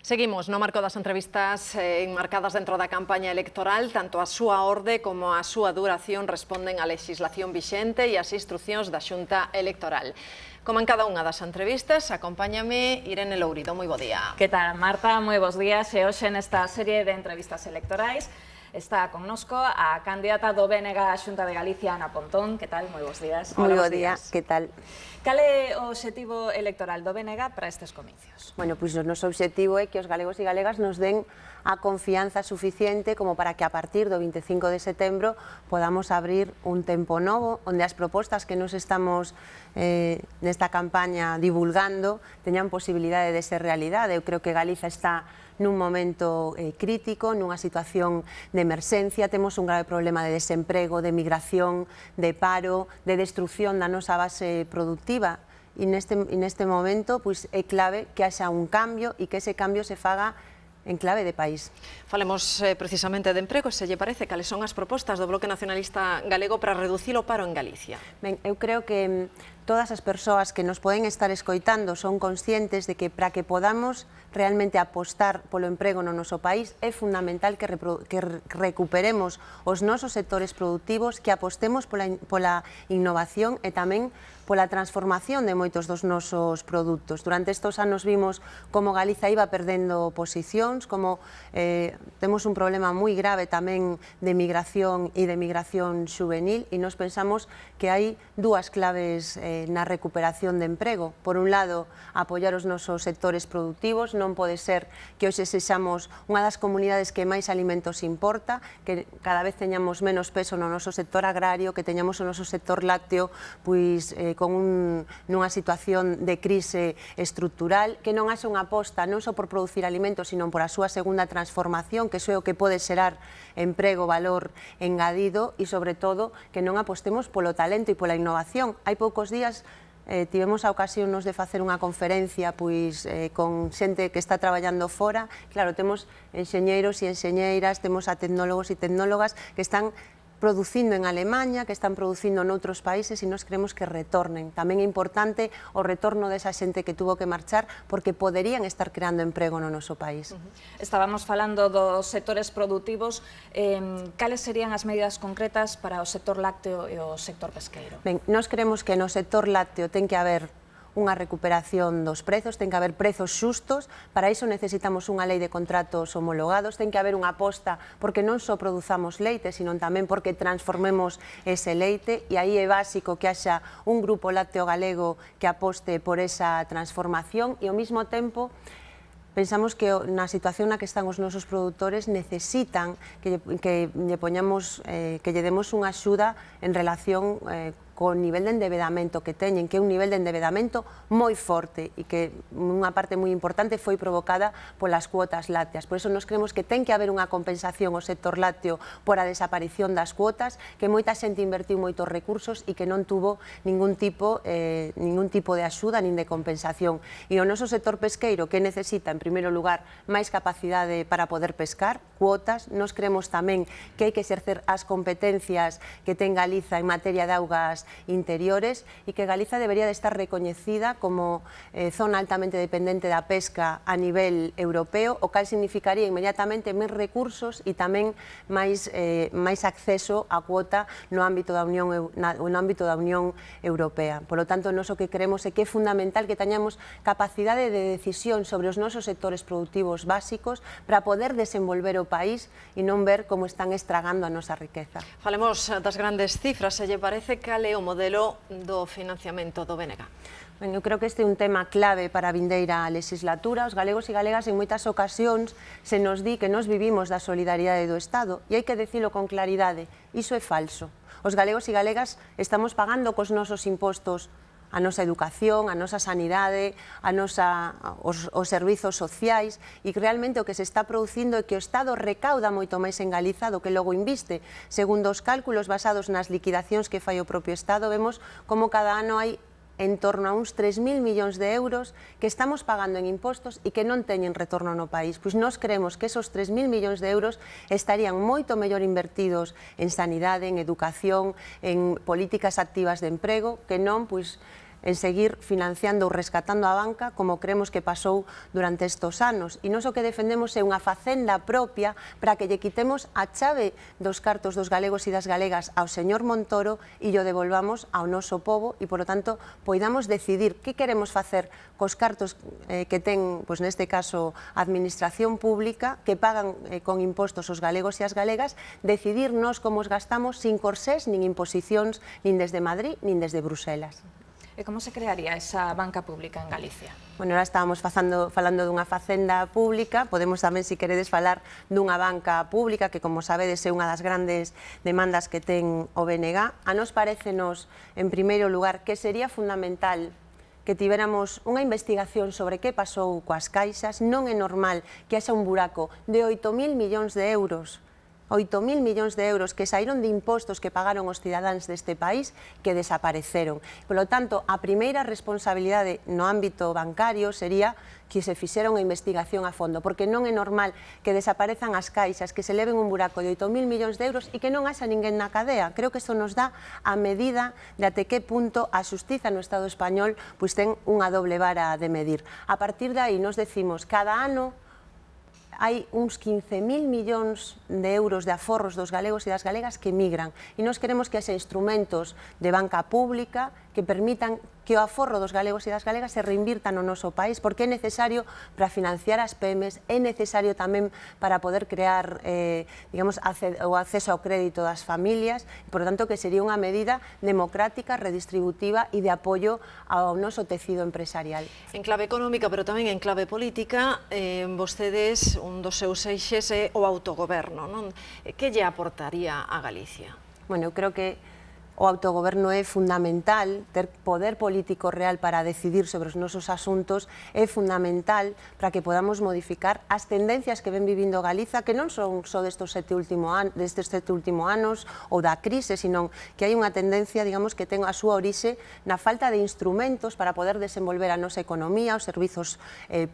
Seguimos no marco das entrevistas enmarcadas dentro da campaña electoral. Tanto a súa orde como a súa duración responden á legislación vixente e ás instruccións da Xunta Electoral. Como en cada unha das entrevistas, acompáñame Irene Lourido. Moi bo día. Que tal, Marta? Moi bons días. E hoxe nesta serie de entrevistas electorais está connosco a candidata do BNG á Xunta de Galicia, Ana Pontón. Que tal? Moi bons días. Moi bo día, que tal? Cal é o obxectivo electoral do BNG para estes comicios? Bueno, pois o noso obxectivo é que os galegos e galegas nos den a confianza suficiente como para que a partir do 25 de setembro podamos abrir un tempo novo onde as propostas que nos estamos nesta campaña divulgando teñan posibilidade de ser realidade. Eu creo que Galiza está nun momento crítico, nunha situación de emerxencia, temos un grave problema de desemprego, de migración, de paro, de destrucción da nosa base productiva e neste momento pois, é clave que haxa un cambio e que ese cambio se faga en clave de país. Falemos precisamente de emprego, se lle parece, cales son as propostas do Bloque Nacionalista Galego para reducir o paro en Galicia? Ben, eu creo que todas as persoas que nos poden estar escoitando son conscientes de que para que podamos realmente apostar polo emprego no noso país é fundamental que recuperemos os nosos sectores productivos, que apostemos pola innovación e tamén pola transformación de moitos dos nosos produtos. Durante estes anos vimos como Galiza iba perdendo posicións, como temos un problema moi grave tamén de migración e de migración juvenil, e nos pensamos que hai dúas claves na recuperación de emprego. Por un lado, apoiar os nosos sectores productivos. Non pode ser que hoxe sexamos unha das comunidades que máis alimentos importa, que cada vez teñamos menos peso no noso sector agrario, que teñamos o noso sector lácteo pois nunha situación de crise estrutural, que non haxe unha aposta non só por producir alimentos, sino por a súa segunda transformación, que iso é o que pode xerar emprego, valor engadido, e sobre todo que non apostemos polo talento e pola innovación. Hai poucos días tivemos a ocasión de facer unha conferencia pois con xente que está traballando fora. Claro, temos enxeñeiros e enxeñeiras, temos a tecnólogos e tecnólogas que están producindo en Alemanha, que están producindo noutros países, e nós queremos que retornen. Tamén é importante o retorno desa xente que tuvo que marchar porque poderían estar creando emprego no noso país. Estábamos falando dos sectores productivos. Cales serían as medidas concretas para o sector lácteo e o sector pesqueiro? Ben, nós creemos que no sector lácteo ten que haber unha recuperación dos prezos, ten que haber prezos xustos. Para iso necesitamos unha lei de contratos homologados, ten que haber unha aposta porque non só produzamos leite, sino tamén porque transformemos ese leite, e aí é básico que haxa un grupo lácteo galego que aposte por esa transformación, e ao mesmo tempo pensamos que na situación na que están os nosos produtores necesitan que lle demos unha axuda en relación co nivel de endevedamento que teñen, que é un nivel de endevedamento moi forte e que unha parte moi importante foi provocada polas cuotas lácteas. Por iso nos creemos que ten que haber unha compensación ao sector lácteo por a desaparición das cuotas, que moita xente invertiu moitos recursos e que non tuvo ningún tipo de axuda nin de compensación. E o noso sector pesqueiro, que necesita, en primeiro lugar, máis capacidade para poder pescar, cuotas. Nos creemos tamén que hai que exercer as competencias que ten Galiza en materia de augas interiores, e que Galiza debería de estar recoñecida como zona altamente dependente da pesca a nivel europeo, o cal significaría inmediatamente máis recursos e tamén máis acceso á cuota no ámbito da Unión Europea. Por lo tanto, nós o que queremos é que é fundamental que teñamos capacidade de decisión sobre os nosos sectores productivos básicos para poder desenvolver o país e non ver como están estragando a nosa riqueza. Falemos das grandes cifras, se lle parece, cal é o modelo do financiamento do BNG? Ben, eu creo que este é un tema clave para a vindeira legislatura. Os galegos e galegas en moitas ocasións se nos di que nos vivimos da solidariedade do Estado, e hai que dicilo con claridade, iso é falso. Os galegos e galegas estamos pagando cos nosos impostos a nosa educación, a nosa sanidade, os servizos sociais, e realmente o que se está producindo é que o Estado recauda moito máis en Galiza do que logo inviste. Segundo os cálculos basados nas liquidacións que fai o propio Estado, vemos como cada ano hai en torno a uns 3.000 millóns de euros que estamos pagando en impostos e que non teñen retorno no país. Pois nós creemos que esos 3.000 millóns de euros estarían moito mellor invertidos en sanidade, en educación, en políticas activas de emprego, que non pois en seguir financiando ou rescatando a banca como creemos que pasou durante estes anos. E nós o que defendemos é unha facenda propia para que lle quitemos a chave dos cartos dos galegos e das galegas ao señor Montoro e lle devolvamos ao noso pobo e, por lo tanto, poidamos decidir que queremos facer cos cartos que ten, pois neste caso, a administración pública, que pagan con impostos os galegos e as galegas, decidir nós como os gastamos sin corsés, nin imposicións, nin desde Madrid, nin desde Bruselas. E como se crearía esa banca pública en Galicia? Bueno, ahora estábamos falando dunha facenda pública, podemos tamén, se queredes, falar dunha banca pública, que, como sabedes, é unha das grandes demandas que ten o BNG. A nos parecenos, en primeiro lugar, que sería fundamental que tivéramos unha investigación sobre que pasou coas caixas. Non é normal que haxa un buraco de 8.000 millóns de euros 8.000 millóns de euros que saíron de impostos que pagaron os cidadáns deste país que desapareceron. Por lo tanto, a primeira responsabilidade no ámbito bancario sería que se fixera unha investigación a fondo, porque non é normal que desaparezan as caixas, que se leven un buraco de 8.000 millóns de euros e que non haxa ninguén na cadea. Creo que isto nos dá a medida de até que punto a xustiza no Estado español pois ten unha doble vara de medir. A partir de aí nos decimos, cada ano hai uns 15.000 millóns de euros de aforros dos galegos e das galegas que migran e nós queremos que haxa instrumentos de banca pública que permitan que o aforro dos galegos e das galegas se reinvirta no noso país, porque é necesario para financiar as PEMES, é necesario tamén para poder crear o acceso ao crédito das familias, e, por tanto, que sería unha medida democrática, redistributiva e de apoio ao noso tecido empresarial. En clave económica, pero tamén en clave política, vostedes, un dos seus eixes é o autogoberno, non? Que lle aportaría a Galicia? Bueno, eu creo que o autogoberno é fundamental, ter poder político real para decidir sobre os nosos asuntos é fundamental para que podamos modificar as tendencias que ven vivindo Galiza, que non son só destes 7 últimos anos ou da crise, sino que hai unha tendencia, digamos, que ten a súa orixe na falta de instrumentos para poder desenvolver a nosa economía, os servizos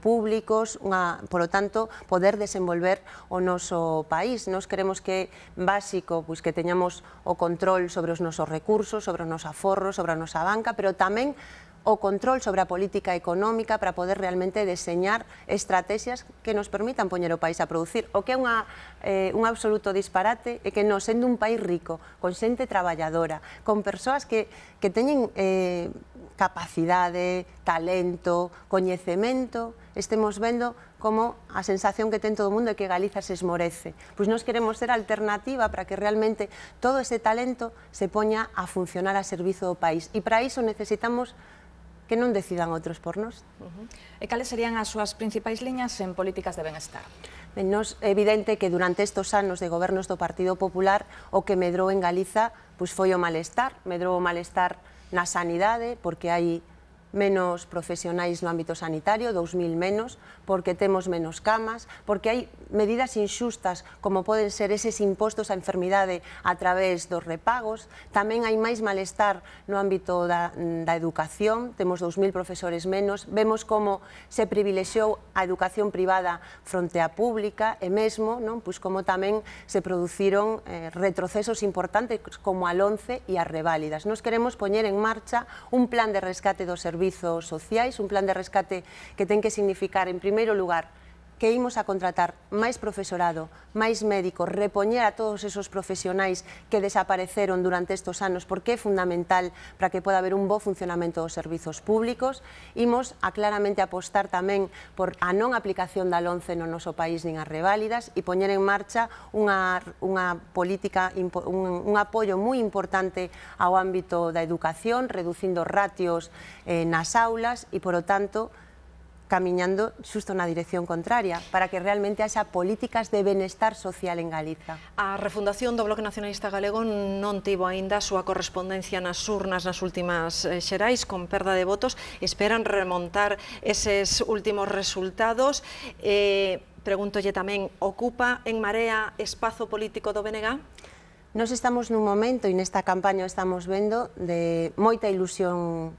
públicos, por lo tanto, poder desenvolver o noso país. Nos queremos que é básico que teñamos o control sobre os nosos recursos, sobre o noso aforro, sobre a nosa banca, pero tamén o control sobre a política económica para poder realmente deseñar estrategias que nos permitan poñer o país a producir. O que é un absoluto disparate é que nos, sendo un país rico, con xente traballadora, con persoas que teñen capacidade, talento, coñecemento, estemos vendo como a sensación que ten todo o mundo é que Galiza se esmorece. Pois nós queremos ser alternativa para que realmente todo ese talento se poña a funcionar a servizo do país. E para iso necesitamos que non decidan outros por nós. E cales serían as súas principais liñas en políticas de benestar? É evidente que durante estes anos de gobernos do Partido Popular o que medrou en Galiza foi o malestar. Medrou o malestar na sanidade, porque hai menos profesionais no ámbito sanitario, 2.000 menos, porque temos menos camas, porque hai medidas inxustas como poden ser eses impostos á enfermidade a través dos repagos. Tamén hai máis malestar no ámbito da educación, temos 2.000 profesores menos, vemos como se privilexiou a educación privada fronte á pública e mesmo como tamén se produciron retrocesos importantes como a LOMCE e as reválidas. Nos queremos poñer en marcha un plan de rescate dos servizos sociais, un plan de rescate que ten que significar, en primeiro lugar, que imos a contratar máis profesorado, máis médicos, repoñer a todos esos profesionais que desapareceron durante estes anos, porque é fundamental para que poda haber un bo funcionamento dos servizos públicos. Imos a claramente apostar tamén por a non aplicación da LOMCE no noso país nin as reválidas e poñer en marcha unha política, un apoio moi importante ao ámbito da educación, reducindo ratios nas aulas e, por lo tanto, camiñando xusto na dirección contraria, para que realmente haxa políticas de benestar social en Galiza. A refundación do Bloque Nacionalista Galego non tivo aínda a súa correspondencia nas urnas nas últimas xerais, con perda de votos. Esperan remontar eses últimos resultados. Pregúntolle tamén, ocupa en Marea espazo político do BNG? Nos estamos nun momento, e nesta campaña estamos vendo, de moita ilusión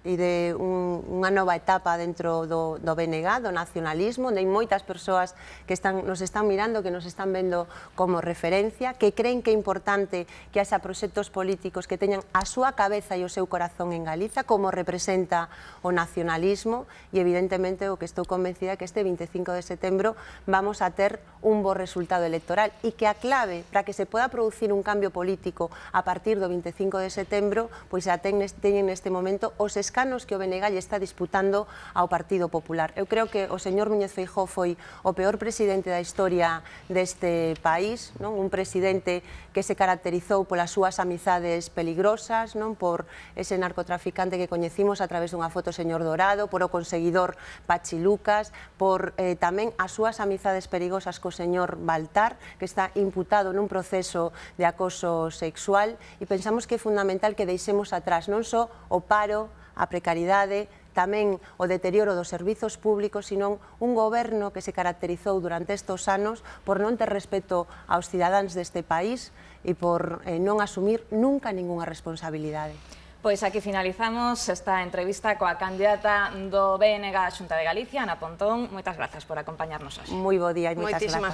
e de unha nova etapa dentro do BNG, do nacionalismo, onde hai moitas persoas que nos están mirando, que nos están vendo como referencia, que creen que é importante que haxa proxectos políticos que teñan a súa cabeza e o seu corazón en Galiza, como representa o nacionalismo, e evidentemente o que estou convencida que este 25 de setembro vamos a ter un bo resultado electoral e que a clave para que se poda producir un cambio político a partir do 25 de setembro pois a teñen neste momento os escanos que o BNG lle está disputando ao Partido Popular. Eu creo que o señor Núñez Feijóo foi o peor presidente da historia deste país, non? Un presidente que se caracterizou polas súas amizades peligrosas, non? Por ese narcotraficante que coñecimos a través dunha foto señor Dorado, por o conseguidor Pachi Lucas, por tamén as súas amizades perigosas co señor Baltar, que está imputado nun proceso de acoso sexual, e pensamos que é fundamental que deixemos atrás non só o paro, a precariedade, tamén o deterioro dos servizos públicos, senón un goberno que se caracterizou durante estes anos por non ter respeto aos cidadáns deste país e por non asumir nunca ningunha responsabilidade. Pois aquí finalizamos esta entrevista coa candidata do BNG á Xunta de Galicia, Ana Pontón. Moitas grazas por acompañarnos hoxe. Moi bo día e moitas grazas.